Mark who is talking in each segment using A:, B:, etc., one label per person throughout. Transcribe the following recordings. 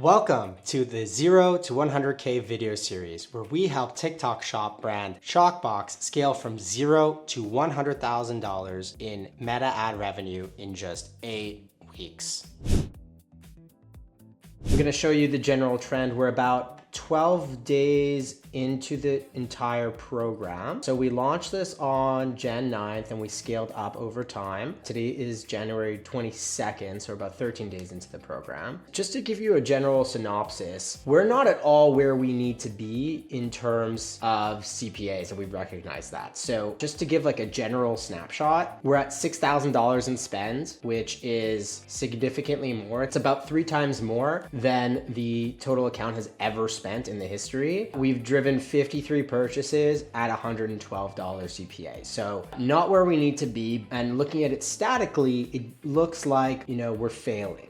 A: Welcome to the 0 to 100K video series where we help TikTok shop brand Shockbox scale from $0 to $100,000 in meta ad revenue in just 8 weeks. I'm going to show you the general trend. We're about 12 days into the entire program. So we launched this on Jan 9th and we scaled up over time. Today is January 22nd, so we're about 13 days into the program. Just to give you a general synopsis, we're not at all where we need to be in terms of CPAs, and we recognize that. So just to give like a general snapshot, we're at $6,000 in spend, which is significantly more. It's about 3 times more than the total account has ever spent in the history. We've driven 53 purchases at $112 CPA. So not where we need to be. And looking at it statically, it looks like, we're failing.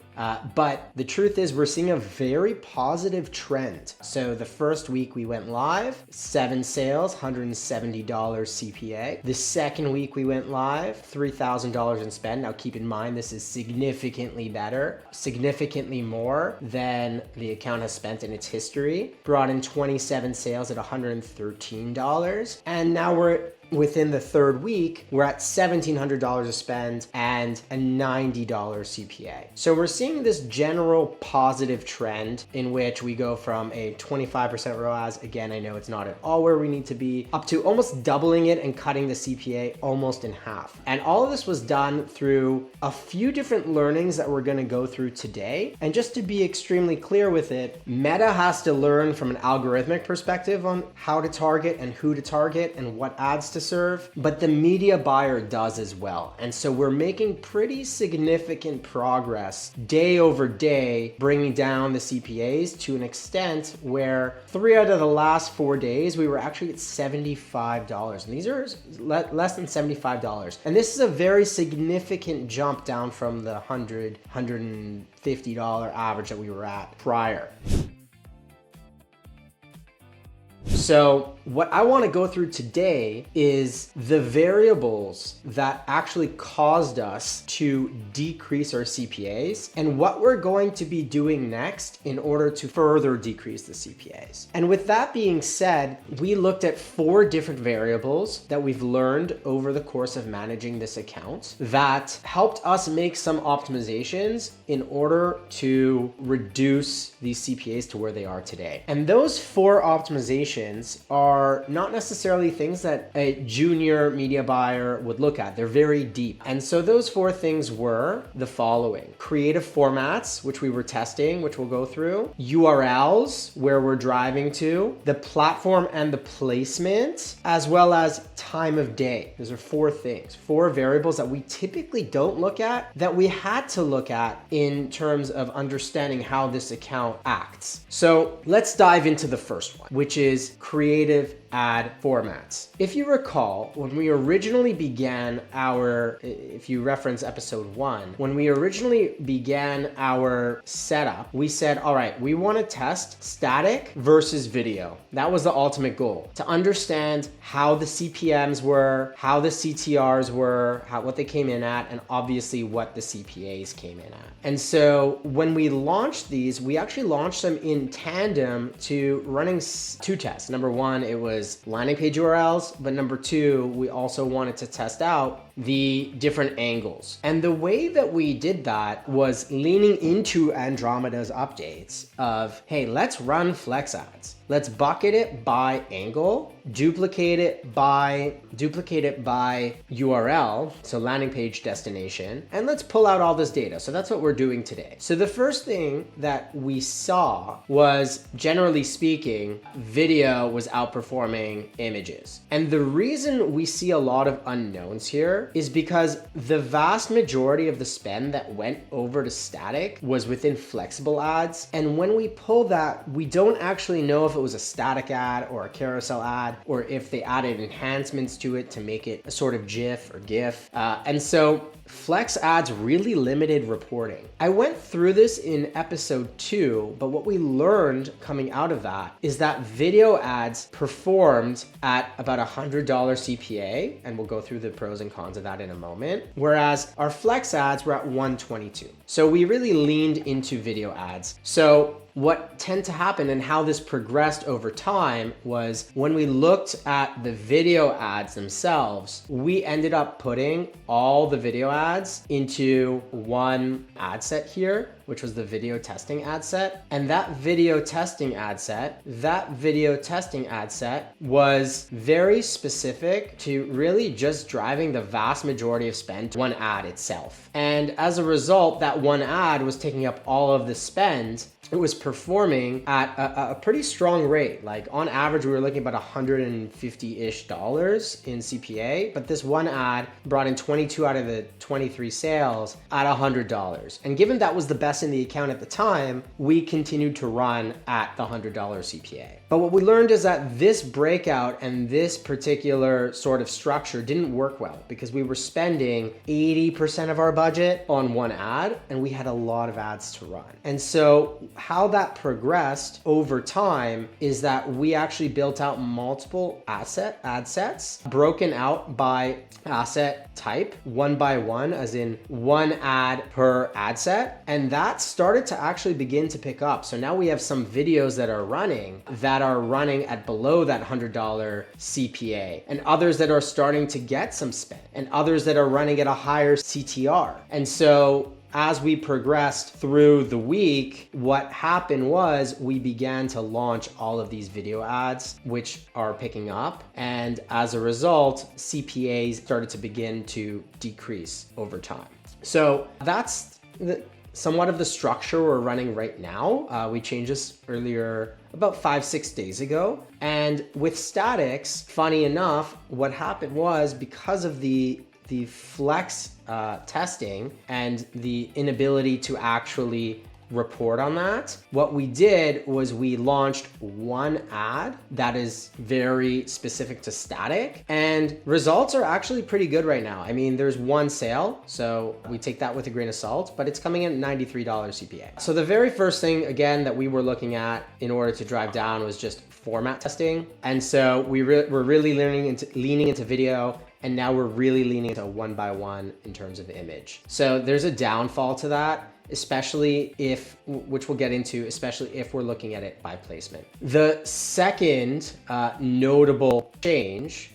A: But the truth is we're seeing a very positive trend. So the first week we went live, 7 sales, $170 CPA. The second week we went live, $3,000 in spend. Now keep in mind, this is significantly better, significantly more than the account has spent in its history. Brought in 27 sales at $113. And now we're within the third week, we're at $1,700 to spend and a $90 CPA. So we're seeing this general positive trend in which we go from a 25% ROAS, again, I know it's not at all where we need to be, up to almost doubling it and cutting the CPA almost in half. And all of this was done through a few different learnings that we're gonna go through today. And just to be extremely clear with it, Meta has to learn from an algorithmic perspective on how to target and who to target and what ads to serve, but the media buyer does as well. And so we're making pretty significant progress day over day, bringing down the CPAs to an extent where 3 out of the last 4 days, we were actually at $75. And these are less than $75. And this is a very significant jump down from the $100, $150 average that we were at prior. So what I want to go through today is the variables that actually caused us to decrease our CPAs and what we're going to be doing next in order to further decrease the CPAs. And with that being said, we looked at 4 different variables that we've learned over the course of managing this account that helped us make some optimizations in order to reduce these CPAs to where they are today. And those 4 optimizations are not necessarily things that a junior media buyer would look at. They're very deep. And so those 4 things were the following: creative formats, which we were testing, which we'll go through, URLs, where we're driving to, the platform and the placement, as well as time of day. Those are 4 things, 4 variables that we typically don't look at, that we had to look at in terms of understanding how this account acts. So let's dive into the first one, which is creative ad formats. If you recall, when we originally began if you reference episode 1, when we originally began our setup, we said, all right, we want to test static versus video. That was the ultimate goal, to understand how the CPMs were, how the CTRs were, what they came in at, and obviously what the CPAs came in at. And so when we launched these, we actually launched them in tandem to running 2 tests. Number 1, it was landing page URLs, but number 2, we also wanted to test out the different angles. And the way that we did that was leaning into Andromeda's updates of, hey, let's run flex ads. Let's bucket it by angle, duplicate it by URL, so landing page destination, and let's pull out all this data. So that's what we're doing today. So the first thing that we saw was, generally speaking, video was outperforming images. And the reason we see a lot of unknowns here is because the vast majority of the spend that went over to static was within flexible ads. And when we pull that, we don't actually know if it was a static ad or a carousel ad, or if they added enhancements to it to make it a sort of GIF or GIF. And so flex ads really limited reporting. I went through this in episode 2, but what we learned coming out of that is that video ads performed at about $100 CPA, and we'll go through the pros and cons of that in a moment, whereas our flex ads were at $122. So we really leaned into video ads. So what tend to happen and how this progressed over time was when we looked at the video ads themselves, we ended up putting all the video ads into one ad set here, which was the video testing ad set. And that video testing ad set was very specific to really just driving the vast majority of spend to one ad itself. And as a result, that one ad was taking up all of the spend. It was performing at a pretty strong rate. Like on average, we were looking about $150-ish in CPA, but this one ad brought in 22 out of the 23 sales at $100. And given that was the best in the account at the time, we continued to run at the $100 CPA. But what we learned is that this breakout and this particular sort of structure didn't work well because we were spending 80% of our budget on one ad and we had a lot of ads to run. And so how that progressed over time is that we actually built out multiple ad sets broken out by asset type, one by one, as in one ad per ad set. And that started to actually begin to pick up. So now we have some videos that are running at below that $100 CPA, and others that are starting to get some spend, and others that are running at a higher CTR. And so as we progressed through the week, what happened was we began to launch all of these video ads, which are picking up. And as a result, CPAs started to begin to decrease over time. So that's somewhat of the structure we're running right now. We changed this earlier, about 5-6 days ago. And with statics, funny enough, what happened was because of the flex testing and the inability to actually report on that, what we did was we launched one ad that is very specific to static, and results are actually pretty good right now. I mean, there's one sale, so we take that with a grain of salt, but it's coming in at $93 CPA. So the very first thing, again, that we were looking at in order to drive down was just format testing. And so we're really leaning into video, and now we're really leaning into one by one in terms of image. So there's a downfall to that, especially which we'll get into, especially if we're looking at it by placement. The second notable change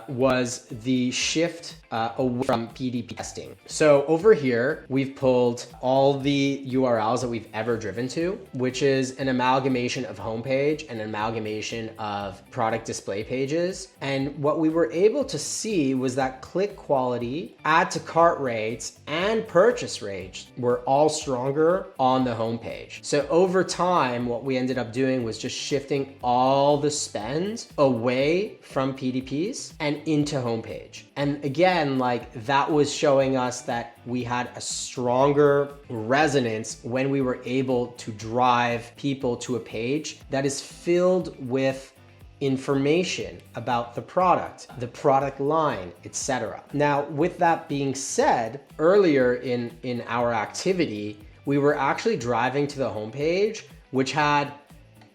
A: was the shift away from PDP testing. So over here, we've pulled all the URLs that we've ever driven to, which is an amalgamation of homepage and an amalgamation of product display pages. And what we were able to see was that click quality, add to cart rates, and purchase rates were all stronger on the homepage. So over time, what we ended up doing was just shifting all the spend away from PDPs and into homepage. And again, like that was showing us that we had a stronger resonance when we were able to drive people to a page that is filled with information about the product line, etc. Now, with that being said, earlier in our activity, we were actually driving to the homepage, which had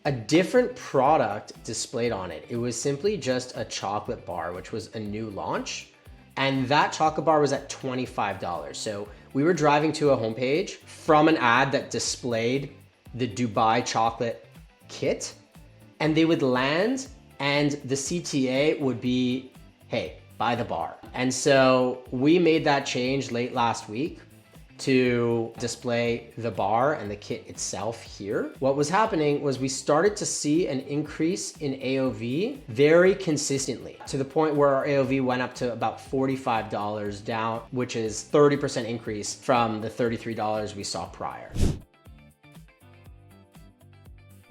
A: a different product displayed on it. It was simply just a chocolate bar, which was a new launch. And that chocolate bar was at $25. So we were driving to a homepage from an ad that displayed the Dubai chocolate kit, and they would land and the CTA would be, hey, buy the bar. And so we made that change late last week to display the bar and the kit itself here. What was happening was we started to see an increase in AOV very consistently, to the point where our AOV went up to about $45 down, which is 30% increase from the $33 we saw prior.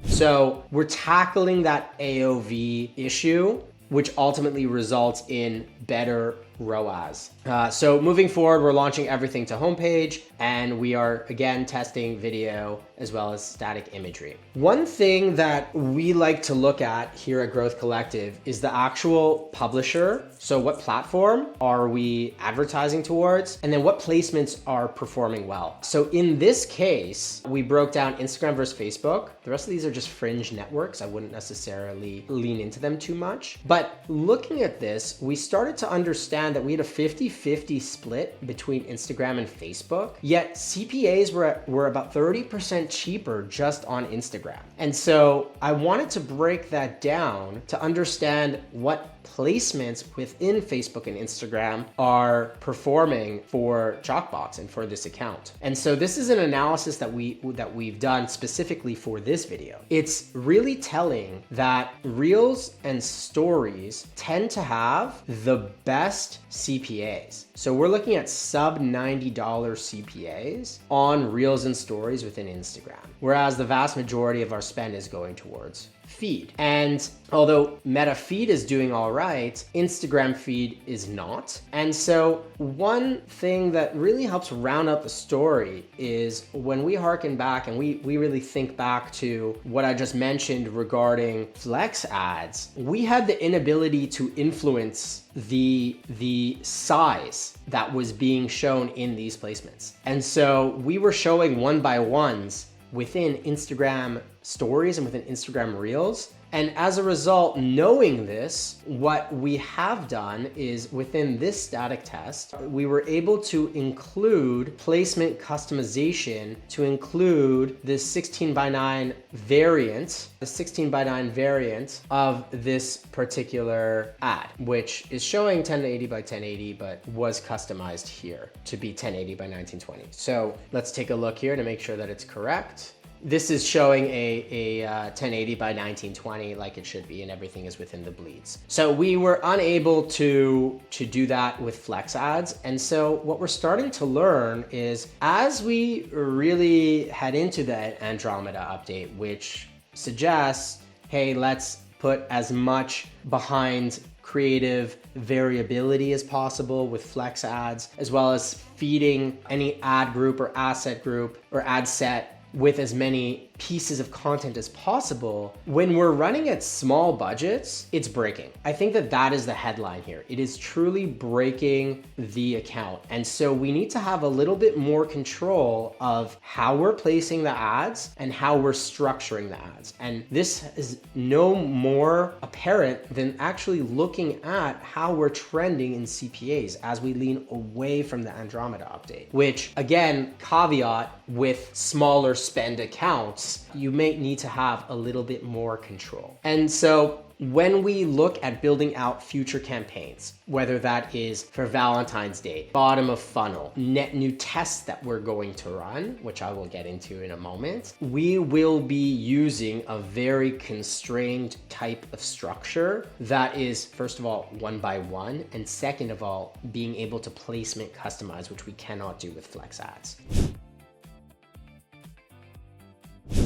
A: So we're tackling that AOV issue, which ultimately results in better ROAS. So moving forward, we're launching everything to homepage, and we are again testing video as well as static imagery. One thing that we like to look at here at Growth Collective is the actual publisher. So what platform are we advertising towards? And then what placements are performing well? So in this case, we broke down Instagram versus Facebook. The rest of these are just fringe networks. I wouldn't necessarily lean into them too much. But looking at this, we started to understand understand that we had a 50-50 split between Instagram and Facebook, yet CPAs were about 30% cheaper just on Instagram. And so I wanted to break that down to understand what placements within Facebook and Instagram are performing for Chalkbox and for this account. And so this is an analysis that we've done specifically for this video. It's really telling that Reels and Stories tend to have the best CPAs. So we're looking at sub $90 CPAs on Reels and Stories within Instagram, whereas the vast majority of our spend is going towards feed. And although Meta feed is doing all right, Instagram feed is not. And so one thing that really helps round out the story is when we harken back and we really think back to what I just mentioned regarding flex ads, we had the inability to influence the size that was being shown in these placements. And so we were showing one by ones within Instagram Stories and within Instagram Reels. And as a result, knowing this, what we have done is within this static test, we were able to include placement customization to include this 16:9 variant, the 16:9 variant of this particular ad, which is showing 1080 by 1080, but was customized here to be 1080 by 1920. So let's take a look here to make sure that it's correct. This is showing a 1080 by 1920 like it should be, and everything is within the bleeds. So we were unable to do that with flex ads. And so what we're starting to learn is as we really head into the Andromeda update, which suggests, hey, let's put as much behind creative variability as possible with flex ads, as well as feeding any ad group or asset group or ad set with as many pieces of content as possible. When we're running at small budgets, it's breaking. I think that is the headline here. It is truly breaking the account. And so we need to have a little bit more control of how we're placing the ads and how we're structuring the ads. And this is no more apparent than actually looking at how we're trending in CPAs as we lean away from the Andromeda update, which again, caveat with smaller spend accounts, you may need to have a little bit more control. And so when we look at building out future campaigns, whether that is for Valentine's Day, bottom of funnel, net new tests that we're going to run, which I will get into in a moment, we will be using a very constrained type of structure that is, first of all, one by one, and second of all, being able to placement customize, which we cannot do with flex ads.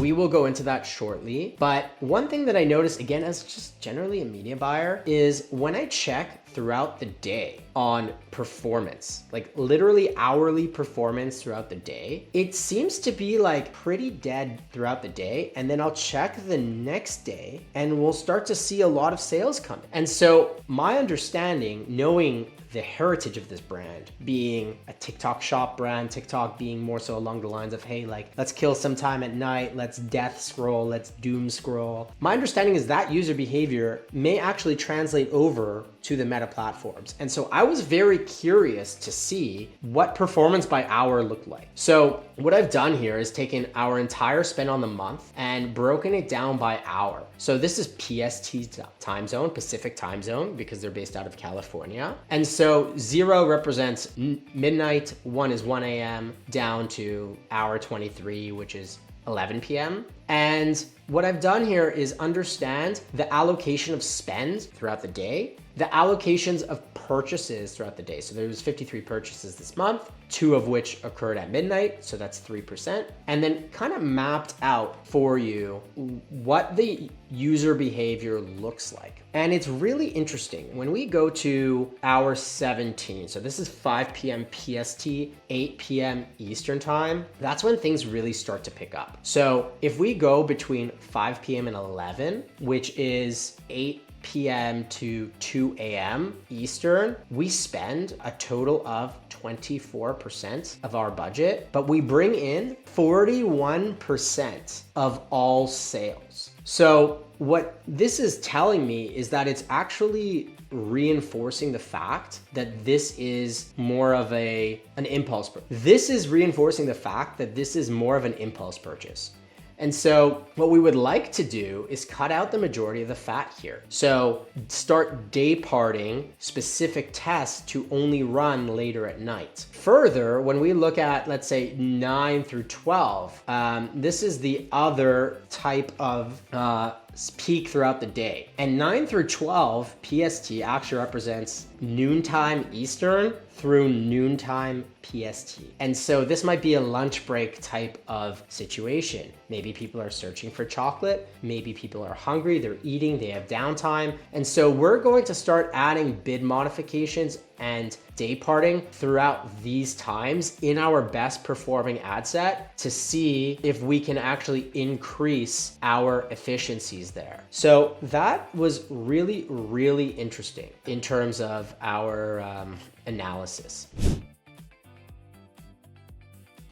A: We will go into that shortly, but one thing that I notice, again, as just generally a media buyer, is when I check throughout the day on performance, like literally hourly performance throughout the day, it seems to be like pretty dead throughout the day. And then I'll check the next day and we'll start to see a lot of sales come. And so my understanding, knowing the heritage of this brand being a TikTok shop brand, TikTok being more so along the lines of, hey, like, let's kill some time at night, let's death scroll, let's doom scroll. My understanding is that user behavior may actually translate over to the Meta platforms. And so I was very curious to see what performance by hour looked like. So what I've done here is taken our entire spend on the month and broken it down by hour. So this is PST time zone, Pacific time zone, because they're based out of California. And so 0 represents midnight, 1 is 1 a.m. down to hour 23, which is 11 p.m. And what I've done here is understand the allocation of spend throughout the day, the allocations of purchases throughout the day. So there was 53 purchases this month, 2 of which occurred at midnight, so that's 3%. And then kind of mapped out for you what the user behavior looks like. And it's really interesting. When we go to hour 17, so this is 5 p.m. PST, 8 p.m. Eastern time, that's when things really start to pick up. So if we go between 5 p.m. and 11, which is 8 p.m. to 2 a.m. Eastern, we spend a total of 24% of our budget, but we bring in 41% of all sales. So what this is telling me is that it's actually reinforcing the fact that this is more of an impulse purchase. This is reinforcing the fact that this is more of an impulse purchase. And so what we would like to do is cut out the majority of the fat here. So start day parting specific tests to only run later at night. Further, when we look at, let's say 9 through 12, this is the other type of peak throughout the day. And 9 through 12 PST actually represents noontime Eastern through noontime PST. And so this might be a lunch break type of situation. Maybe people are searching for chocolate. Maybe people are hungry, they're eating, they have downtime. And so we're going to start adding bid modifications and day parting throughout these times in our best performing ad set to see if we can actually increase our efficiencies there. So that was really, really interesting in terms of our analysis.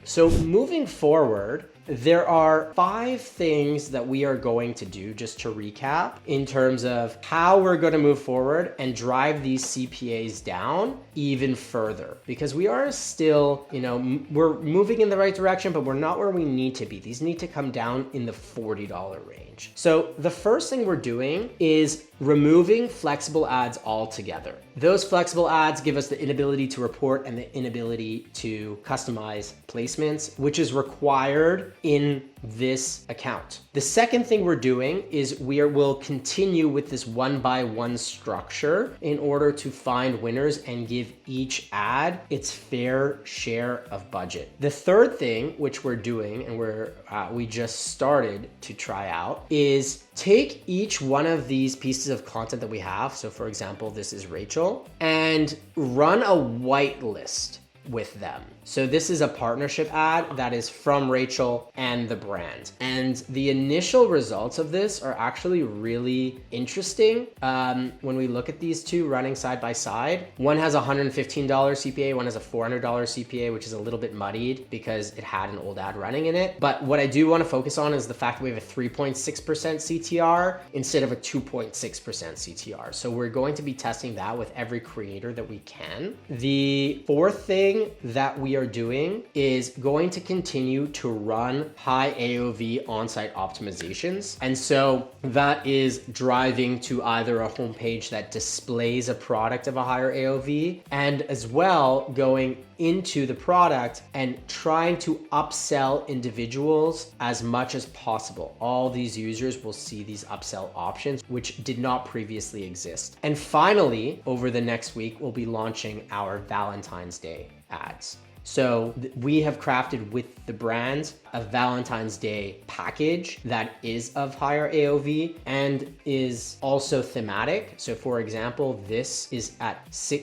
A: So moving forward, there are 5 things that we are going to do, just to recap, in terms of how we're going to move forward and drive these CPAs down even further. Because we are still, we're moving in the right direction, but we're not where we need to be. These need to come down in the $40 range. So the first thing we're doing is removing flexible ads altogether. Those flexible ads give us the inability to report and the inability to customize placements, which is required in this account. The second thing we're doing is we'll continue with this 1-by-1 structure in order to find winners and give each ad its fair share of budget. The third thing, which we're doing and we just started to try out, is take each one of these pieces of content that we have. So for example, this is Rachel, and run a whitelist with them. So this is a partnership ad that is from Rachel and the brand. And the initial results of this are actually really interesting. When we look at these two running side by side, one has a $115 CPA, one has a $400 CPA, which is a little bit muddied because it had an old ad running in it. But what I do want to focus on is the fact that we have a 3.6% CTR instead of a 2.6% CTR. So we're going to be testing that with every creator that we can. The fourth thing that we are doing is going to continue to run high AOV on-site optimizations. And so that is driving to either a homepage that displays a product of a higher AOV, and as well going into the product and trying to upsell individuals as much as possible. All these users will see these upsell options, which did not previously exist. And finally, over the next week, we'll be launching our Valentine's Day ads. So we have crafted with the brands a Valentine's Day package that is of higher AOV and is also thematic. So for example, this is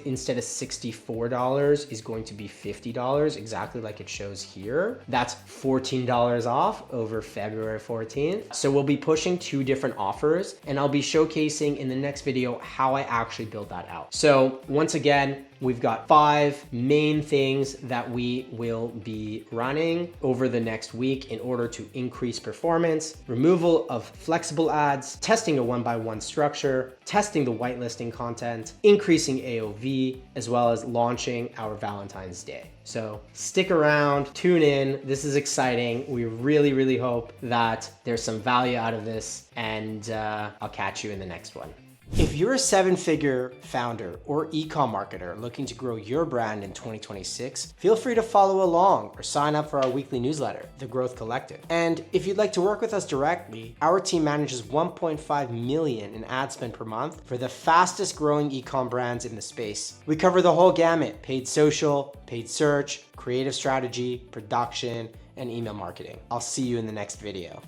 A: instead of $64 is going to be $50, exactly like it shows here. That's $14 off over February 14th. So we'll be pushing 2 different offers, and I'll be showcasing in the next video how I actually built that out. So once again, we've got 5 main things that we will be running over the next week in order to increase performance: removal of flexible ads, testing a 1-by-1 structure, testing the whitelisting content, increasing AOV, as well as launching our Valentine's Day. So stick around, tune in. This is exciting. We really, really hope that there's some value out of this, and I'll catch you in the next one. If you're a 7-figure founder or e-com marketer looking to grow your brand in 2026, feel free to follow along or sign up for our weekly newsletter, The Growth Collective. And if you'd like to work with us directly, our team manages 1.5 million in ad spend per month for the fastest growing e-com brands in the space. We cover the whole gamut: paid social, paid search, creative strategy, production, and email marketing. I'll see you in the next video.